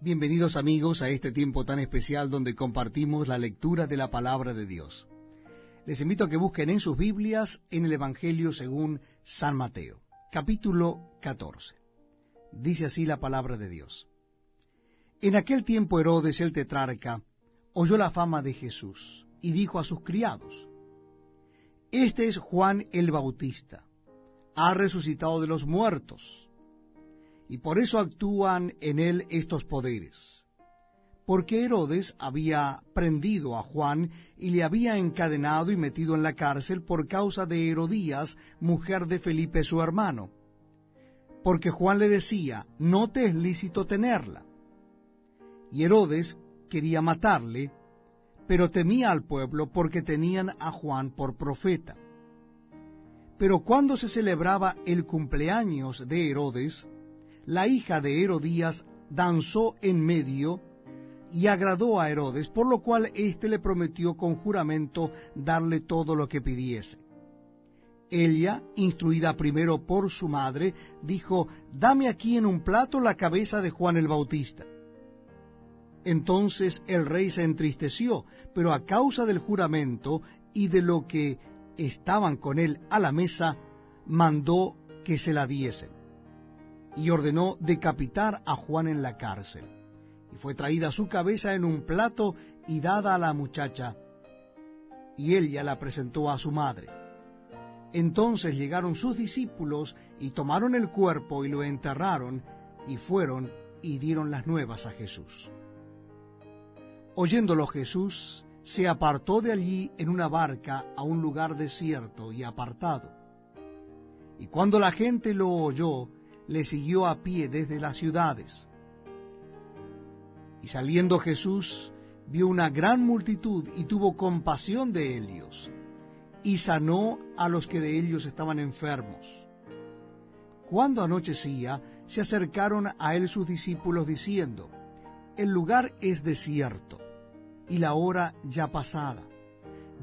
Bienvenidos amigos a este tiempo tan especial donde compartimos la lectura de la palabra de Dios. Les invito a que busquen en sus Biblias en el Evangelio según San Mateo, capítulo 14. Dice así la palabra de Dios. En aquel tiempo Herodes el tetrarca oyó la fama de Jesús y dijo a sus criados: Este es Juan el Bautista, ha resucitado de los muertos, y por eso actúan en él estos poderes. Porque Herodes había prendido a Juan y le había encadenado y metido en la cárcel por causa de Herodías, mujer de Felipe su hermano. Porque Juan le decía: no te es lícito tenerla. Y Herodes quería matarle, pero temía al pueblo porque tenían a Juan por profeta. Pero cuando se celebraba el cumpleaños de Herodes, la hija de Herodías danzó en medio y agradó a Herodes, por lo cual éste le prometió con juramento darle todo lo que pidiese. Ella, instruida primero por su madre, dijo: dame aquí en un plato la cabeza de Juan el Bautista. Entonces el rey se entristeció, pero a causa del juramento y de lo que estaban con él a la mesa, mandó que se la diesen, y ordenó decapitar a Juan en la cárcel. Y fue traída su cabeza en un plato y dada a la muchacha, y ella la presentó a su madre. Entonces llegaron sus discípulos y tomaron el cuerpo y lo enterraron, y fueron y dieron las nuevas a Jesús. Oyéndolo Jesús, se apartó de allí en una barca a un lugar desierto y apartado. Y cuando la gente lo oyó, le siguió a pie desde las ciudades. Y saliendo Jesús, vio una gran multitud y tuvo compasión de ellos, y sanó a los que de ellos estaban enfermos. Cuando anochecía, se acercaron a él sus discípulos diciendo: el lugar es desierto, y la hora ya pasada.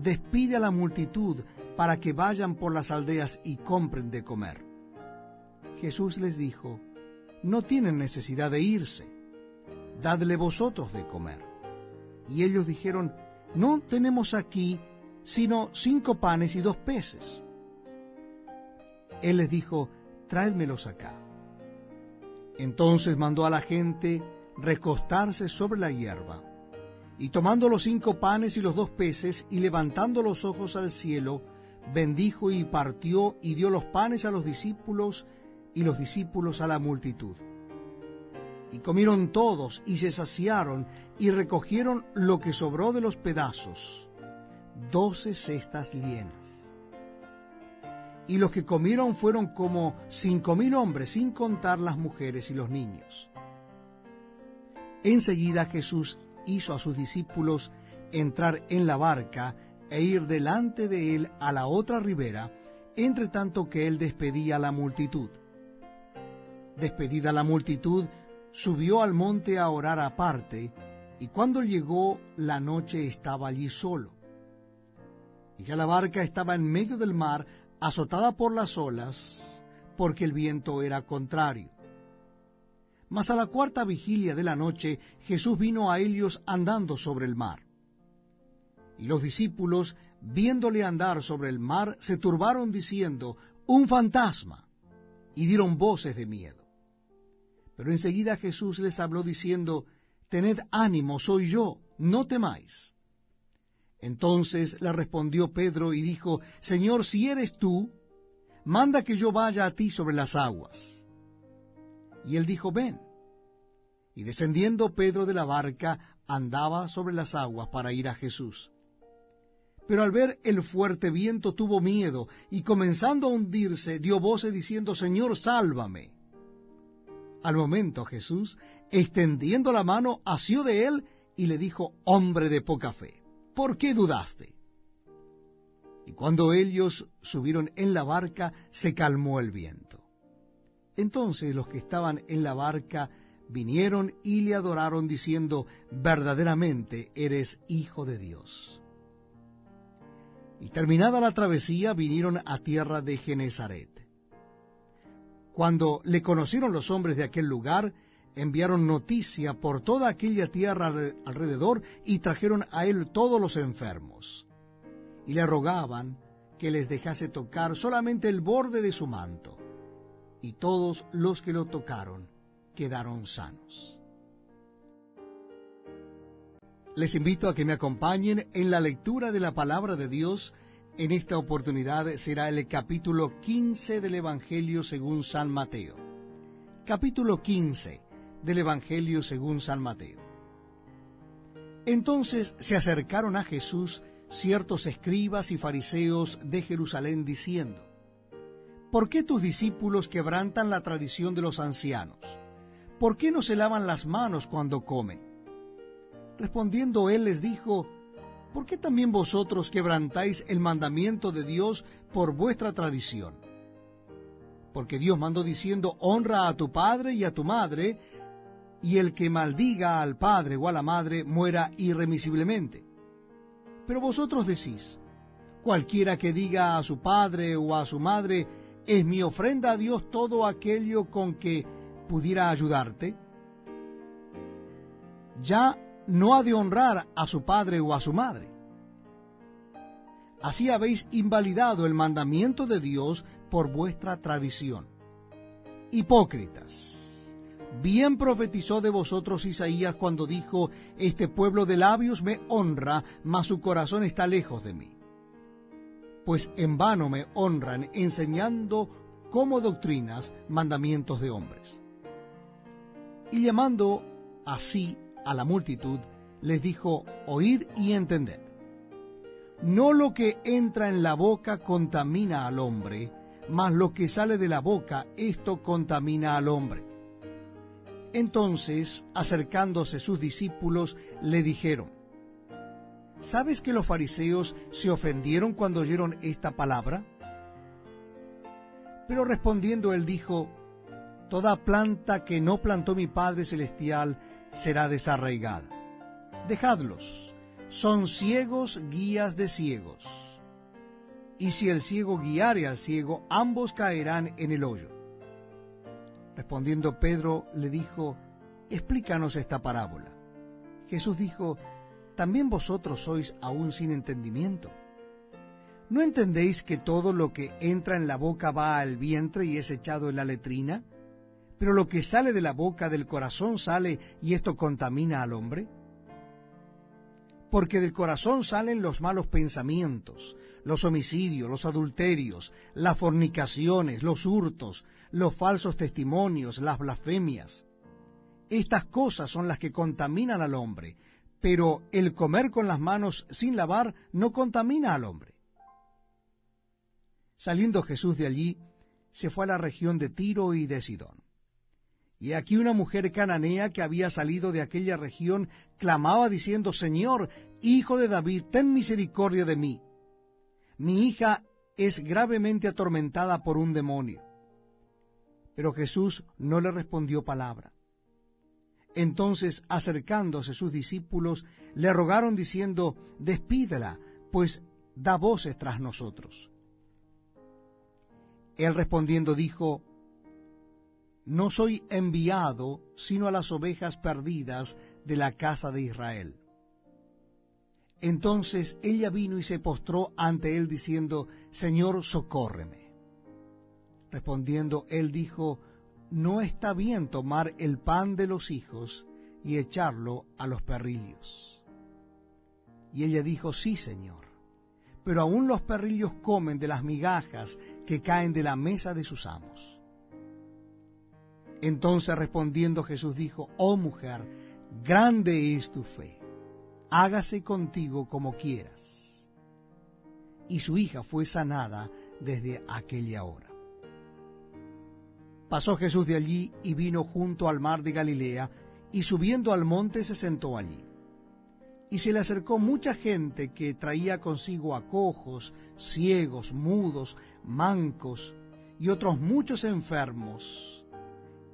Despide a la multitud para que vayan por las aldeas y compren de comer. Jesús les dijo: no tienen necesidad de irse, dadle vosotros de comer. Y ellos dijeron: no tenemos aquí sino 5 panes y 2 peces. Él les dijo: tráedmelos acá. Entonces mandó a la gente recostarse sobre la hierba, y tomando los 5 panes y los 2 peces, y levantando los ojos al cielo, bendijo y partió, y dio los panes a los discípulos, y los discípulos a la multitud. Y comieron todos, y se saciaron, y recogieron lo que sobró de los pedazos, 12 cestas llenas. Y los que comieron fueron como 5,000 hombres, sin contar las mujeres y los niños. Enseguida Jesús hizo a sus discípulos entrar en la barca e ir delante de él a la otra ribera, entre tanto que él despedía a la multitud. Despedida la multitud, subió al monte a orar aparte, y cuando llegó la noche estaba allí solo. Y ya la barca estaba en medio del mar, azotada por las olas, porque el viento era contrario. Mas a la 4ª vigilia de la noche, Jesús vino a ellos andando sobre el mar. Y los discípulos, viéndole andar sobre el mar, se turbaron diciendo: un fantasma, y dieron voces de miedo. Pero enseguida Jesús les habló diciendo: tened ánimo, soy yo, no temáis. Entonces le respondió Pedro y dijo: Señor, si eres tú, manda que yo vaya a ti sobre las aguas. Y él dijo: ven. Y descendiendo Pedro de la barca, andaba sobre las aguas para ir a Jesús. Pero al ver el fuerte viento tuvo miedo, y comenzando a hundirse, dio voces diciendo: Señor, sálvame. Al momento Jesús, extendiendo la mano, asió de él y le dijo: hombre de poca fe, ¿por qué dudaste? Y cuando ellos subieron en la barca, se calmó el viento. Entonces los que estaban en la barca vinieron y le adoraron, diciendo: verdaderamente eres Hijo de Dios. Y terminada la travesía, vinieron a tierra de Genezaret. Cuando le conocieron los hombres de aquel lugar, enviaron noticia por toda aquella tierra alrededor y trajeron a él todos los enfermos, y le rogaban que les dejase tocar solamente el borde de su manto, y todos los que lo tocaron quedaron sanos. Les invito a que me acompañen en la lectura de la palabra de Dios. En esta oportunidad será el capítulo 15 del Evangelio según San Mateo. Capítulo 15 del Evangelio según San Mateo. Entonces se acercaron a Jesús ciertos escribas y fariseos de Jerusalén, diciendo: ¿Por qué tus discípulos quebrantan la tradición de los ancianos? ¿Por qué no se lavan las manos cuando comen? Respondiendo él les dijo: ¿Por qué también vosotros quebrantáis el mandamiento de Dios por vuestra tradición? Porque Dios mandó diciendo: honra a tu padre y a tu madre, y el que maldiga al padre o a la madre muera irremisiblemente. Pero vosotros decís: cualquiera que diga a su padre o a su madre, es mi ofrenda a Dios todo aquello con que pudiera ayudarte, ya no ha de honrar a su padre o a su madre. Así habéis invalidado el mandamiento de Dios por vuestra tradición. Hipócritas, bien profetizó de vosotros Isaías cuando dijo: este pueblo de labios me honra, mas su corazón está lejos de mí. Pues en vano me honran, enseñando como doctrinas mandamientos de hombres. Y llamando así a la multitud, les dijo: oíd y entended. No lo que entra en la boca contamina al hombre, mas lo que sale de la boca, esto contamina al hombre. Entonces, acercándose sus discípulos, le dijeron: ¿sabes que los fariseos se ofendieron cuando oyeron esta palabra? Pero respondiendo él dijo: toda planta que no plantó mi Padre Celestial será desarraigada. Dejadlos, son ciegos guías de ciegos. Y si el ciego guiare al ciego, ambos caerán en el hoyo. Respondiendo Pedro le dijo: explícanos esta parábola. Jesús dijo: ¿también vosotros sois aún sin entendimiento? ¿No entendéis que todo lo que entra en la boca va al vientre y es echado en la letrina? Pero lo que sale de la boca del corazón sale, y esto contamina al hombre. Porque del corazón salen los malos pensamientos, los homicidios, los adulterios, las fornicaciones, los hurtos, los falsos testimonios, las blasfemias. Estas cosas son las que contaminan al hombre, pero el comer con las manos sin lavar no contamina al hombre. Saliendo Jesús de allí, se fue a la región de Tiro y de Sidón. Y aquí una mujer cananea que había salido de aquella región clamaba diciendo: Señor, Hijo de David, ten misericordia de mí. Mi hija es gravemente atormentada por un demonio. Pero Jesús no le respondió palabra. Entonces, acercándose sus discípulos, le rogaron diciendo: despídela, pues da voces tras nosotros. Él respondiendo dijo: no soy enviado sino a las ovejas perdidas de la casa de Israel. Entonces ella vino y se postró ante él diciendo: Señor, socórreme. Respondiendo él dijo: no está bien tomar el pan de los hijos y echarlo a los perrillos. Y ella dijo: sí, Señor, pero aún los perrillos comen de las migajas que caen de la mesa de sus amos. Entonces respondiendo Jesús dijo: oh mujer, grande es tu fe, hágase contigo como quieras. Y su hija fue sanada desde aquella hora. Pasó Jesús de allí y vino junto al mar de Galilea, y subiendo al monte se sentó allí. Y se le acercó mucha gente que traía consigo a cojos, ciegos, mudos, mancos y otros muchos enfermos,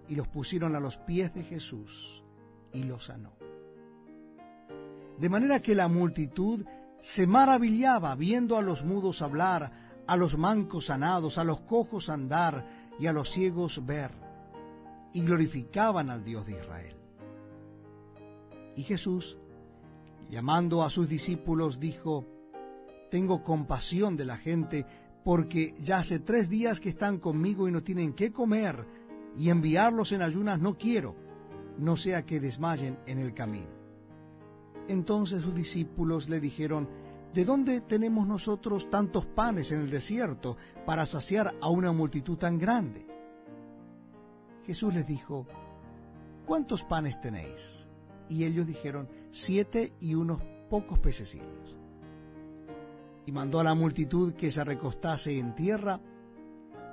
y los pusieron a los pies de Jesús, y los sanó. De manera que la multitud se maravillaba viendo a los mudos hablar, a los mancos sanados, a los cojos andar, y a los ciegos ver. y glorificaban al Dios de Israel. Y Jesús, llamando a sus discípulos, dijo: Tengo compasión de la gente, porque ya hace 3 días que están conmigo y no tienen qué comer, y enviarlos en ayunas no quiero, no sea que desmayen en el camino. Entonces sus discípulos le dijeron: ¿De dónde tenemos nosotros tantos panes en el desierto para saciar a una multitud tan grande? Jesús les dijo: ¿Cuántos panes tenéis? Y ellos dijeron: 7 y unos pocos pececillos. Y mandó a la multitud que se recostase en tierra,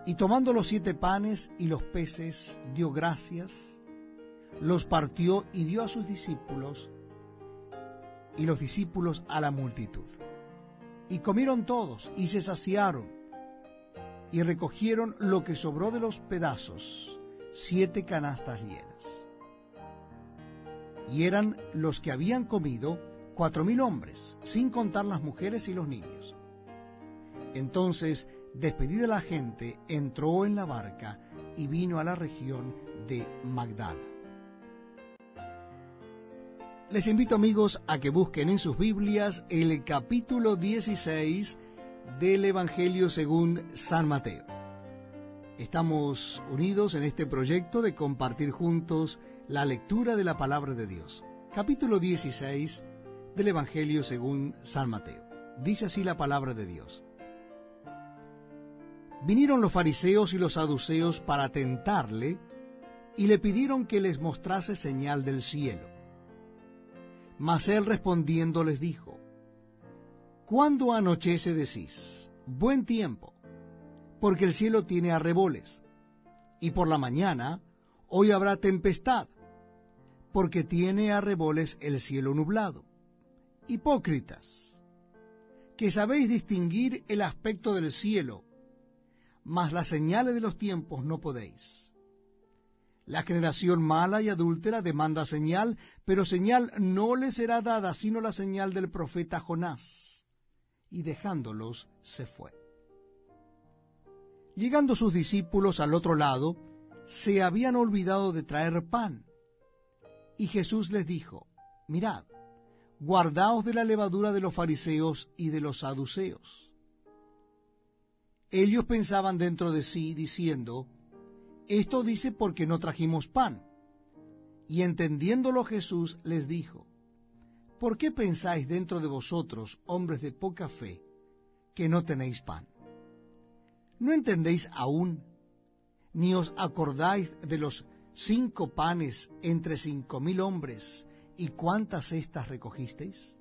y tomando los 7 panes y los peces, dio gracias, los partió y dio a sus discípulos, y los discípulos a la multitud. Y comieron todos, y se saciaron, y recogieron lo que sobró de los pedazos, 7 canastas llenas. Y eran los que habían comido 4,000 hombres, sin contar las mujeres y los niños. Entonces, despedida la gente, entró en la barca y vino a la región de Magdala. Les invito, amigos, a que busquen en sus Biblias el capítulo 16 del Evangelio según San Mateo. Estamos unidos en este proyecto de compartir juntos la lectura de la palabra de Dios. Capítulo 16 del Evangelio según San Mateo. Dice así la palabra de Dios: Vinieron los fariseos y los saduceos para tentarle, y le pidieron que les mostrase señal del cielo. Mas él respondiendo les dijo: ¿Cuándo anochece decís, buen tiempo? Porque el cielo tiene arreboles. Y por la mañana, hoy habrá tempestad, porque tiene arreboles el cielo nublado. Hipócritas, que sabéis distinguir el aspecto del cielo, mas las señales de los tiempos no podéis. La generación mala y adúltera demanda señal, pero señal no le será dada sino la señal del profeta Jonás. Y dejándolos se fue. Llegando sus discípulos al otro lado, se habían olvidado de traer pan. Y Jesús les dijo: Mirad, guardaos de la levadura de los fariseos y de los saduceos. Ellos pensaban dentro de sí, diciendo: Esto dice porque no trajimos pan. Y entendiéndolo Jesús les dijo: ¿Por qué pensáis dentro de vosotros, hombres de poca fe, que no tenéis pan? ¿No entendéis aún, ni os acordáis de los 5 panes entre 5,000 hombres, y cuántas cestas recogisteis?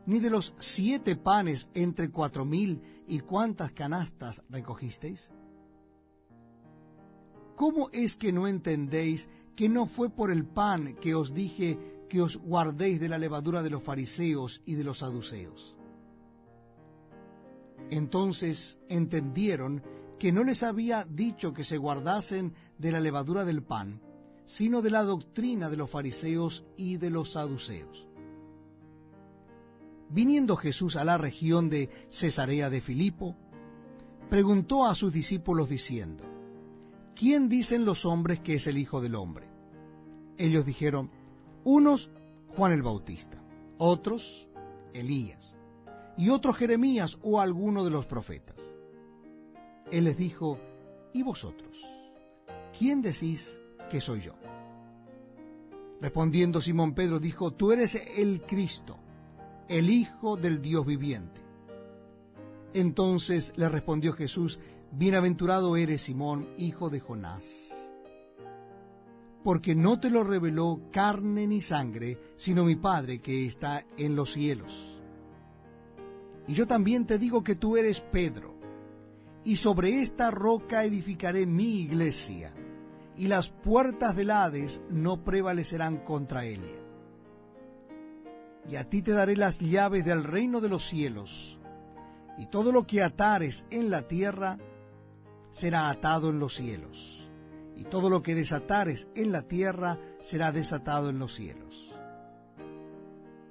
¿Ni de los 7 panes entre 4,000, y cuántas canastas recogisteis? ¿Cómo es que no entendéis que no fue por el pan que os dije que os guardéis de la levadura de los fariseos y de los saduceos? Entonces entendieron que no les había dicho que se guardasen de la levadura del pan, sino de la doctrina de los fariseos y de los saduceos. Viniendo Jesús a la región de Cesarea de Filipo, preguntó a sus discípulos diciendo: ¿Quién dicen los hombres que es el Hijo del Hombre? Ellos dijeron: unos, Juan el Bautista; otros, Elías; y otros, Jeremías o alguno de los profetas. Él les dijo: ¿Y vosotros? ¿Quién decís que soy yo? Respondiendo Simón Pedro dijo: Tú eres el Cristo, el Hijo del Dios viviente. Entonces le respondió Jesús: Bienaventurado eres, Simón, hijo de Jonás, porque no te lo reveló carne ni sangre, sino mi Padre que está en los cielos. Y yo también te digo que tú eres Pedro, y sobre esta roca edificaré mi iglesia, y las puertas del Hades no prevalecerán contra ella. Y a ti te daré las llaves del reino de los cielos, y todo lo que atares en la tierra será atado en los cielos, y todo lo que desatares en la tierra será desatado en los cielos.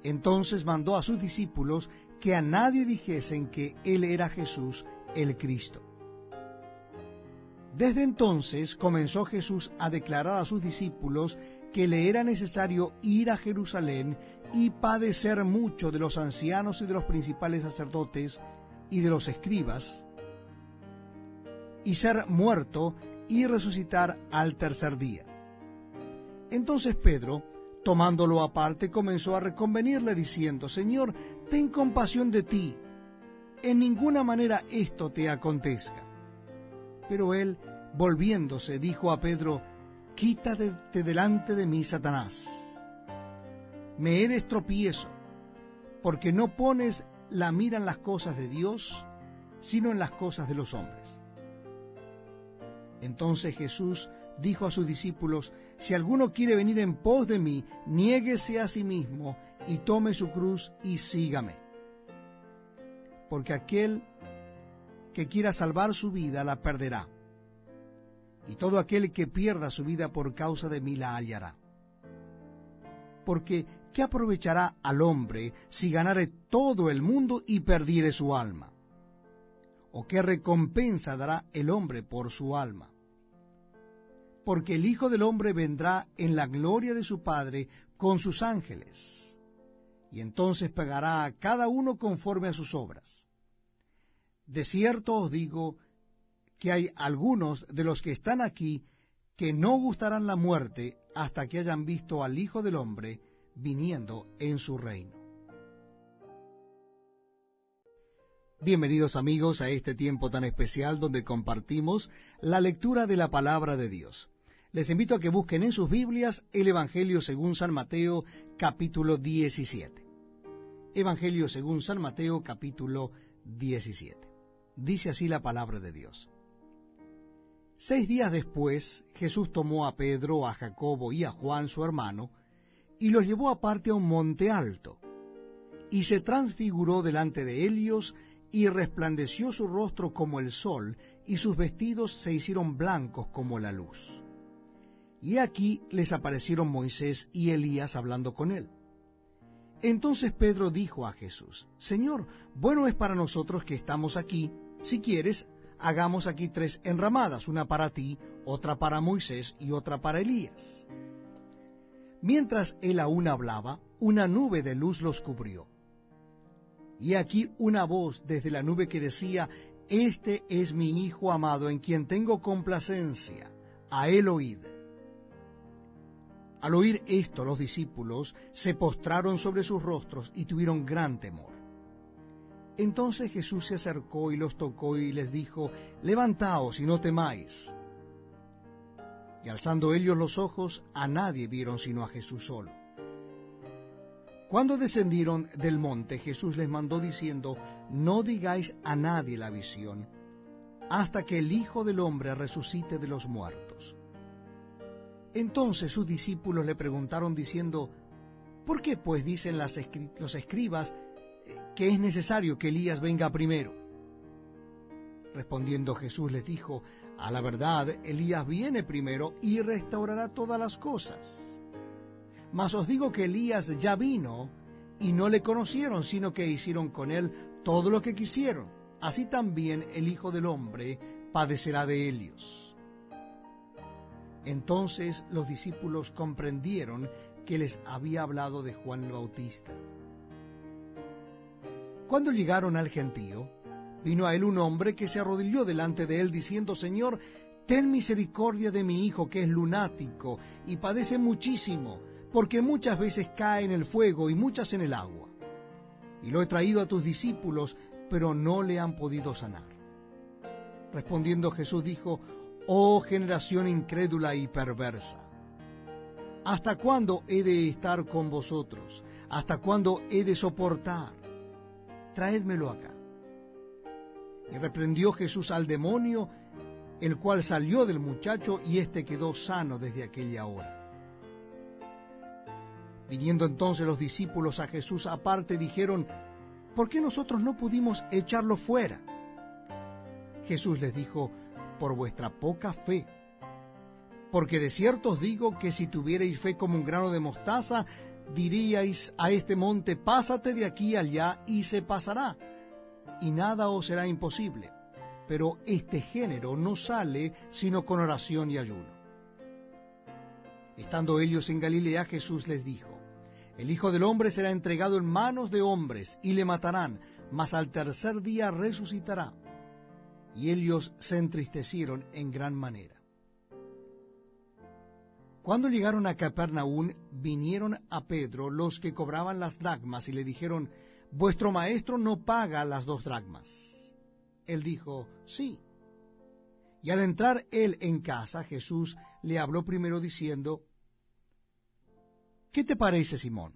Entonces mandó a sus discípulos que a nadie dijesen que él era Jesús el Cristo. Desde entonces comenzó Jesús a declarar a sus discípulos que le era necesario ir a Jerusalén y padecer mucho de los ancianos y de los principales sacerdotes y de los escribas, y ser muerto y resucitar al tercer día. Entonces Pedro, tomándolo aparte, comenzó a reconvenirle diciendo: Señor, ten compasión de ti, en ninguna manera esto te acontezca. Pero él, volviéndose, dijo a Pedro: Quítate delante de mí, Satanás. Me eres tropiezo, porque no pones la mira en las cosas de Dios, sino en las cosas de los hombres. Entonces Jesús dijo a sus discípulos: Si alguno quiere venir en pos de mí, niéguese a sí mismo y tome su cruz y sígame. Porque aquel que quiera salvar su vida la perderá, y todo aquel que pierda su vida por causa de mí la hallará. Porque ¿qué aprovechará al hombre si ganare todo el mundo y perdiere su alma? ¿O qué recompensa dará el hombre por su alma? Porque el Hijo del Hombre vendrá en la gloria de su Padre con sus ángeles, y entonces pagará a cada uno conforme a sus obras. De cierto os digo que hay algunos de los que están aquí que no gustarán la muerte hasta que hayan visto al Hijo del Hombre viniendo en su reino. Bienvenidos amigos a este tiempo tan especial donde compartimos la lectura de la palabra de Dios. Les invito a que busquen en sus Biblias el Evangelio según San Mateo, capítulo 17. Evangelio según San Mateo, capítulo 17. Dice así la palabra de Dios. 6 días después, Jesús tomó a Pedro, a Jacobo y a Juan su hermano, y los llevó aparte a un monte alto, y se transfiguró delante de ellos, y resplandeció su rostro como el sol, y sus vestidos se hicieron blancos como la luz. Y aquí les aparecieron Moisés y Elías hablando con él. Entonces Pedro dijo a Jesús: Señor, bueno es para nosotros que estamos aquí. Si quieres, hagamos aquí 3 enramadas, una para ti, otra para Moisés y otra para Elías. Mientras él aún hablaba, una nube de luz los cubrió. Y aquí una voz desde la nube que decía: Este es mi Hijo amado, en quien tengo complacencia, a él oíd. Al oír esto, los discípulos se postraron sobre sus rostros y tuvieron gran temor. Entonces Jesús se acercó y los tocó y les dijo: Levantaos y no temáis. Y alzando ellos los ojos, a nadie vieron sino a Jesús solo. Cuando descendieron del monte, Jesús les mandó diciendo: No digáis a nadie la visión, hasta que el Hijo del Hombre resucite de los muertos. Entonces sus discípulos le preguntaron diciendo: ¿Por qué pues dicen los escribas que es necesario que Elías venga primero? Respondiendo Jesús les dijo: A la verdad, Elías viene primero y restaurará todas las cosas. Mas os digo que Elías ya vino, y no le conocieron, sino que hicieron con él todo lo que quisieron. Así también el Hijo del Hombre padecerá de ellos. Entonces los discípulos comprendieron que les había hablado de Juan el Bautista. Cuando llegaron al gentío, vino a él un hombre que se arrodilló delante de él, diciendo: Señor, ten misericordia de mi hijo, que es lunático y padece muchísimo, porque muchas veces cae en el fuego y muchas en el agua. Y lo he traído a tus discípulos, pero no le han podido sanar. Respondiendo Jesús dijo: Oh generación incrédula y perversa, ¿hasta cuándo he de estar con vosotros? ¿Hasta cuándo he de soportar? Traédmelo acá. Y reprendió Jesús al demonio, el cual salió del muchacho, y éste quedó sano desde aquella hora. Viniendo entonces los discípulos a Jesús aparte, dijeron: ¿Por qué nosotros no pudimos echarlo fuera? Jesús les dijo: Por vuestra poca fe. Porque de cierto os digo que si tuvierais fe como un grano de mostaza, diríais a este monte: pásate de aquí allá, y se pasará, y nada os será imposible. pero este género no sale sino con oración y ayuno. Estando ellos en Galilea, Jesús les dijo: El Hijo del Hombre será entregado en manos de hombres, y le matarán, mas al tercer día resucitará. Y ellos se entristecieron en gran manera. Cuando llegaron a Capernaum, vinieron a Pedro los que cobraban las dracmas, y le dijeron: Vuestro maestro no paga las 2 dracmas. Él dijo: Sí. Y al entrar él en casa, Jesús le habló primero diciendo: ¿Qué te parece, Simón?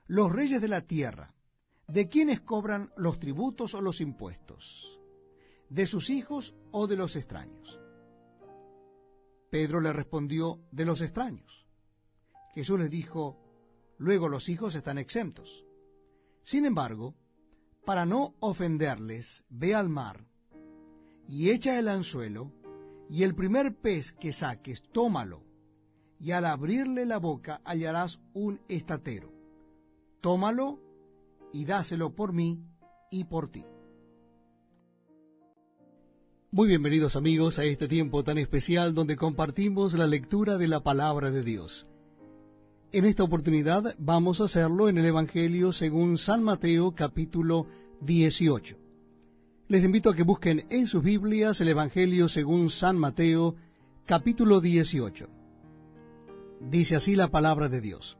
Los reyes de la tierra, ¿de quiénes cobran los tributos o los impuestos? ¿De sus hijos o de los extraños? Pedro le respondió: de los extraños. Jesús le dijo: luego los hijos están exentos. Sin embargo, para no ofenderles, ve al mar, y echa el anzuelo, y el primer pez que saques, tómalo, y al abrirle la boca hallarás un estatero. Tómalo, y dáselo por mí y por ti. Muy bienvenidos amigos a este tiempo tan especial donde compartimos la lectura de la palabra de Dios. En esta oportunidad vamos a hacerlo en el Evangelio según San Mateo capítulo 18. Les invito a que busquen en sus Biblias el Evangelio según San Mateo capítulo 18. Dice así la palabra de Dios.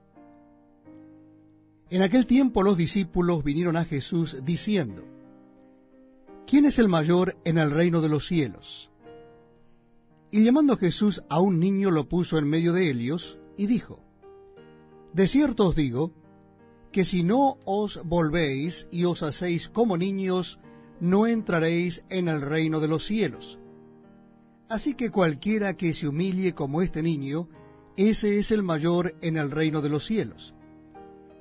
En aquel tiempo los discípulos vinieron a Jesús diciendo: ¿Quién es el mayor en el reino de los cielos? Y llamando Jesús a un niño lo puso en medio de ellos, y dijo: De cierto os digo, que si no os volvéis y os hacéis como niños, no entraréis en el reino de los cielos. Así que cualquiera que se humille como este niño, ese es el mayor en el reino de los cielos.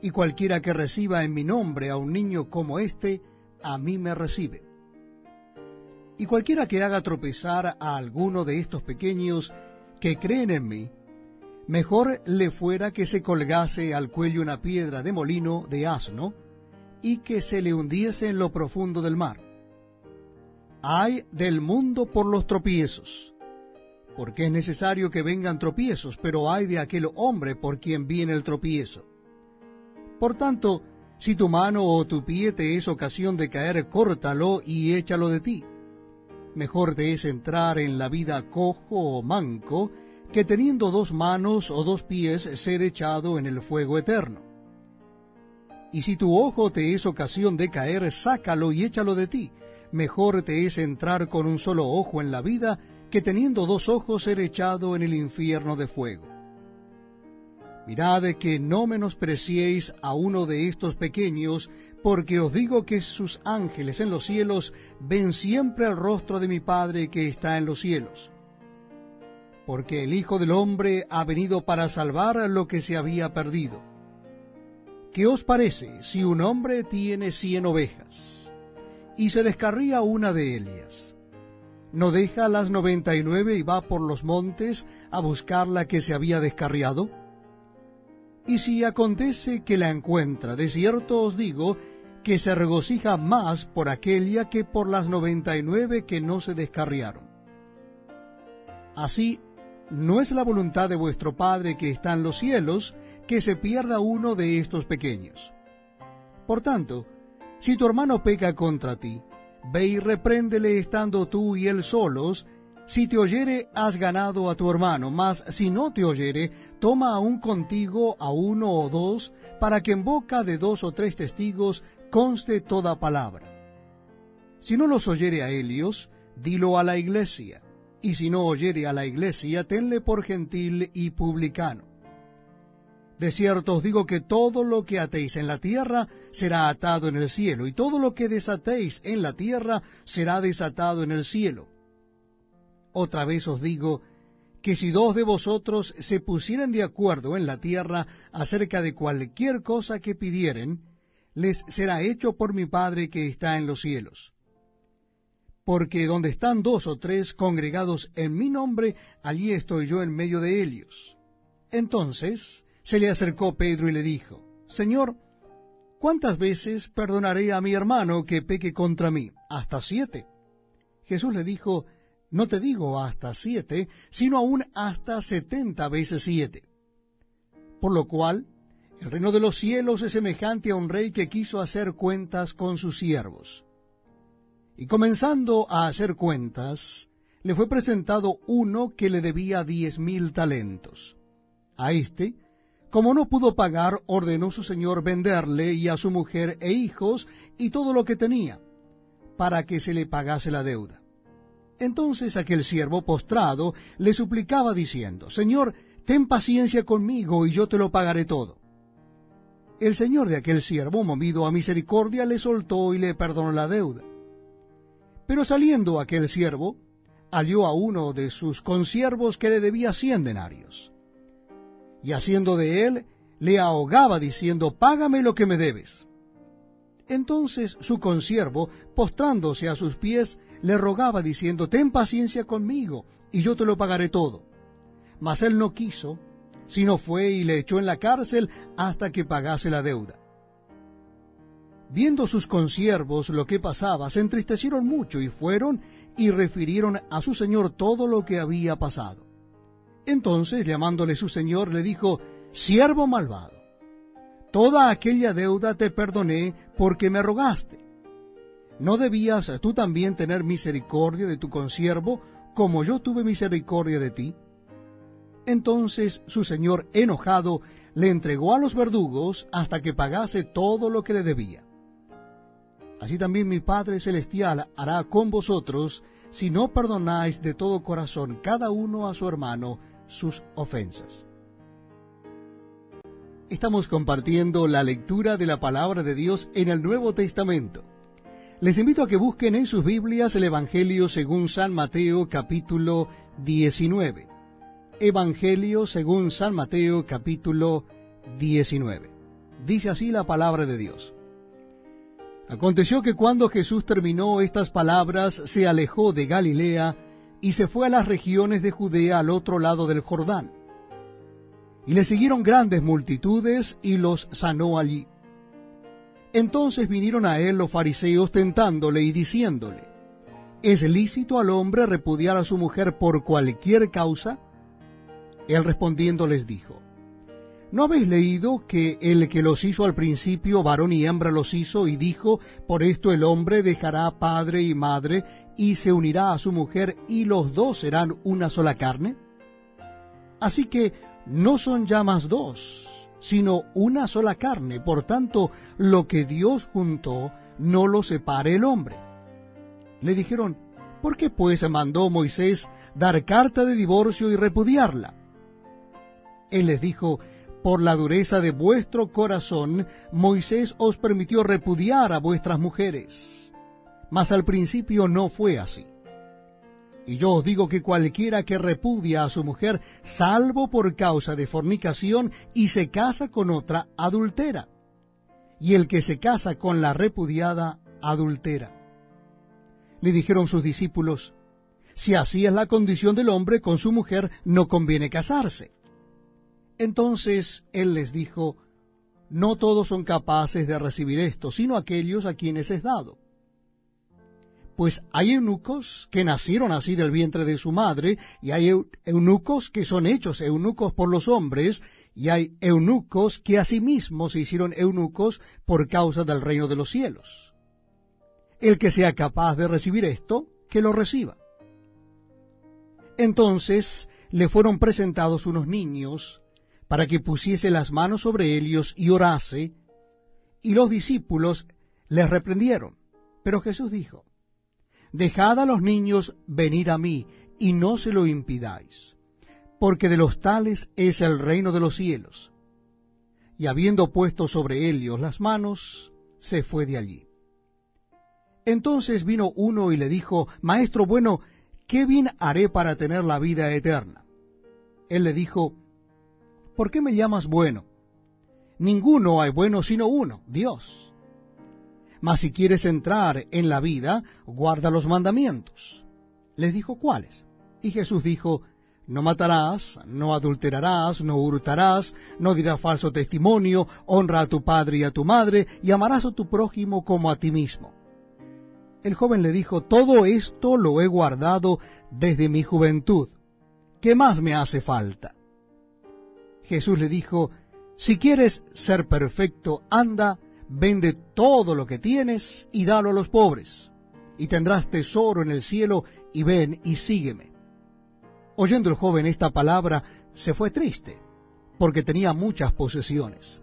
Y cualquiera que reciba en mi nombre a un niño como este, a mí me recibe. Y cualquiera que haga tropezar a alguno de estos pequeños que creen en mí, mejor le fuera que se colgase al cuello una piedra de molino de asno, y que se le hundiese en lo profundo del mar. Ay del mundo por los tropiezos, porque es necesario que vengan tropiezos, pero ay de aquel hombre por quien viene el tropiezo. Por tanto, si tu mano o tu pie te es ocasión de caer, córtalo y échalo de ti. Mejor te es entrar en la vida cojo o manco, que teniendo 2 manos o 2 pies ser echado en el fuego eterno. Y si tu ojo te es ocasión de caer, sácalo y échalo de ti. Mejor te es entrar con un solo ojo en la vida, que teniendo 2 ojos ser echado en el infierno de fuego. Mirad que no menospreciéis a uno de estos pequeños, porque os digo que sus ángeles en los cielos ven siempre el rostro de mi Padre que está en los cielos. Porque el Hijo del Hombre ha venido para salvar lo que se había perdido. ¿Qué os parece si un hombre tiene 100 ovejas, y se descarría una de ellas? ¿No deja las 99 y va por los montes a buscar la que se había descarriado? Y si acontece que la encuentra, de cierto os digo, que se regocija más por aquella que por las 99 que no se descarriaron. Así, no es la voluntad de vuestro Padre que está en los cielos, que se pierda uno de estos pequeños. Por tanto, si tu hermano peca contra ti, ve y repréndele estando tú y él solos. Si te oyere, has ganado a tu hermano, mas si no te oyere, toma aún contigo a 1 o 2, para que en boca de 2 o 3 testigos conste toda palabra. Si no los oyere a ellos, dilo a la iglesia, y si no oyere a la iglesia, tenle por gentil y publicano. De cierto os digo que todo lo que atéis en la tierra será atado en el cielo, y todo lo que desatéis en la tierra será desatado en el cielo. Otra vez os digo, que si 2 de vosotros se pusieren de acuerdo en la tierra acerca de cualquier cosa que pidieren, les será hecho por mi Padre que está en los cielos. Porque donde están 2 o 3 congregados en mi nombre, allí estoy yo en medio de ellos. Entonces se le acercó Pedro y le dijo: Señor, ¿cuántas veces perdonaré a mi hermano que peque contra mí? ¿Hasta 7? Jesús le dijo, no te digo hasta 7, sino aún hasta 70 veces 7. Por lo cual, el reino de los cielos es semejante a un rey que quiso hacer cuentas con sus siervos. Y comenzando a hacer cuentas, le fue presentado uno que le debía 10,000 talentos. A éste, como no pudo pagar, ordenó su señor venderle y a su mujer e hijos y todo lo que tenía, para que se le pagase la deuda. Entonces aquel siervo postrado le suplicaba diciendo, Señor, ten paciencia conmigo y yo te lo pagaré todo. El señor de aquel siervo, movido a misericordia, le soltó y le perdonó la deuda. Pero saliendo aquel siervo, halló a uno de sus consiervos que le debía 100 denarios. Y haciendo de él, le ahogaba diciendo, págame lo que me debes. Entonces su consiervo, postrándose a sus pies, le rogaba diciendo, ten paciencia conmigo, y yo te lo pagaré todo. Mas él no quiso, sino fue y le echó en la cárcel hasta que pagase la deuda. Viendo sus consiervos lo que pasaba, se entristecieron mucho y fueron y refirieron a su señor todo lo que había pasado. Entonces, llamándole su señor, le dijo, siervo malvado, toda aquella deuda te perdoné porque me rogaste. ¿No debías tú también tener misericordia de tu consiervo, como yo tuve misericordia de ti? Entonces su señor, enojado, le entregó a los verdugos hasta que pagase todo lo que le debía. Así también mi Padre Celestial hará con vosotros, si no perdonáis de todo corazón cada uno a su hermano sus ofensas. Estamos compartiendo la lectura de la palabra de Dios en el Nuevo Testamento. Les invito a que busquen en sus Biblias el Evangelio según San Mateo, capítulo 19. Evangelio según San Mateo, capítulo 19. Dice así la palabra de Dios. Aconteció que cuando Jesús terminó estas palabras, se alejó de Galilea y se fue a las regiones de Judea al otro lado del Jordán. Y le siguieron grandes multitudes y los sanó allí. Entonces vinieron a él los fariseos tentándole y diciéndole, ¿es lícito al hombre repudiar a su mujer por cualquier causa? Él respondiendo les dijo, ¿no habéis leído que el que los hizo al principio, varón y hembra los hizo, y dijo, por esto el hombre dejará padre y madre, y se unirá a su mujer, y los dos serán una sola carne? Así que no son ya más dos, sino una sola carne. Por tanto, lo que Dios juntó, no lo separe el hombre. Le dijeron, ¿por qué pues mandó Moisés dar carta de divorcio y repudiarla? Él les dijo, por la dureza de vuestro corazón, Moisés os permitió repudiar a vuestras mujeres. Mas al principio no fue así. Y yo os digo que cualquiera que repudia a su mujer, salvo por causa de fornicación, y se casa con otra, adultera. Y el que se casa con la repudiada, adultera. Le dijeron sus discípulos, si así es la condición del hombre con su mujer, no conviene casarse. Entonces él les dijo, no todos son capaces de recibir esto, sino aquellos a quienes es dado. Pues hay eunucos que nacieron así del vientre de su madre, y hay eunucos que son hechos eunucos por los hombres, y hay eunucos que asimismo se hicieron eunucos por causa del reino de los cielos. El que sea capaz de recibir esto, que lo reciba. Entonces le fueron presentados unos niños, para que pusiese las manos sobre ellos y orase, y los discípulos les reprendieron. Pero Jesús dijo, dejad a los niños venir a mí, y no se lo impidáis, porque de los tales es el reino de los cielos. Y habiendo puesto sobre ellos las manos, se fue de allí. Entonces vino uno y le dijo, Maestro bueno, ¿qué bien haré para tener la vida eterna? Él le dijo, ¿por qué me llamas bueno? Ninguno hay bueno sino uno, Dios. Mas si quieres entrar en la vida, guarda los mandamientos. Les dijo, ¿cuáles? Y Jesús dijo, no matarás, no adulterarás, no hurtarás, no dirás falso testimonio, honra a tu padre y a tu madre, y amarás a tu prójimo como a ti mismo. El joven le dijo, todo esto lo he guardado desde mi juventud. ¿Qué más me hace falta? Jesús le dijo, si quieres ser perfecto, anda, vende todo lo que tienes y dalo a los pobres, y tendrás tesoro en el cielo, y ven y sígueme. Oyendo el joven esta palabra, se fue triste, porque tenía muchas posesiones.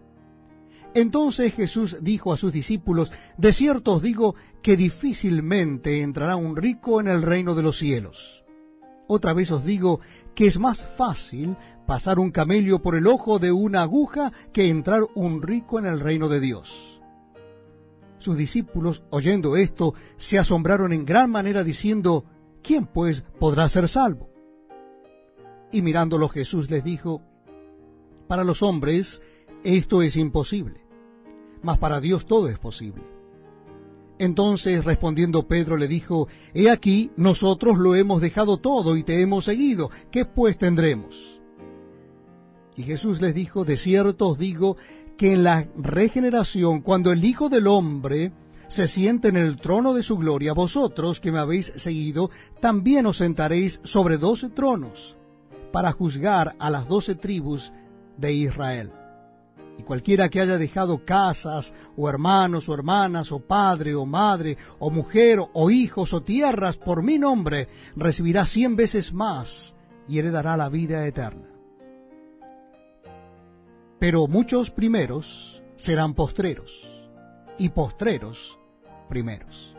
Entonces Jesús dijo a sus discípulos, de cierto os digo que difícilmente entrará un rico en el reino de los cielos. Otra vez os digo que es más fácil pasar un camello por el ojo de una aguja que entrar un rico en el reino de Dios. Sus discípulos, oyendo esto, se asombraron en gran manera, diciendo, ¿quién pues podrá ser salvo? Y mirándolo Jesús les dijo, para los hombres esto es imposible, mas para Dios todo es posible. Entonces respondiendo Pedro le dijo, he aquí, nosotros lo hemos dejado todo y te hemos seguido, ¿qué pues tendremos? Y Jesús les dijo, de cierto os digo que en la regeneración, cuando el Hijo del Hombre se siente en el trono de su gloria, vosotros que me habéis seguido, también os sentaréis sobre 12 tronos, para juzgar a las 12 tribus de Israel. Y cualquiera que haya dejado casas, o hermanos, o hermanas, o padre, o madre, o mujer, o hijos, o tierras, por mi nombre, recibirá 100 veces más, y heredará la vida eterna. Pero muchos primeros serán postreros, y postreros primeros.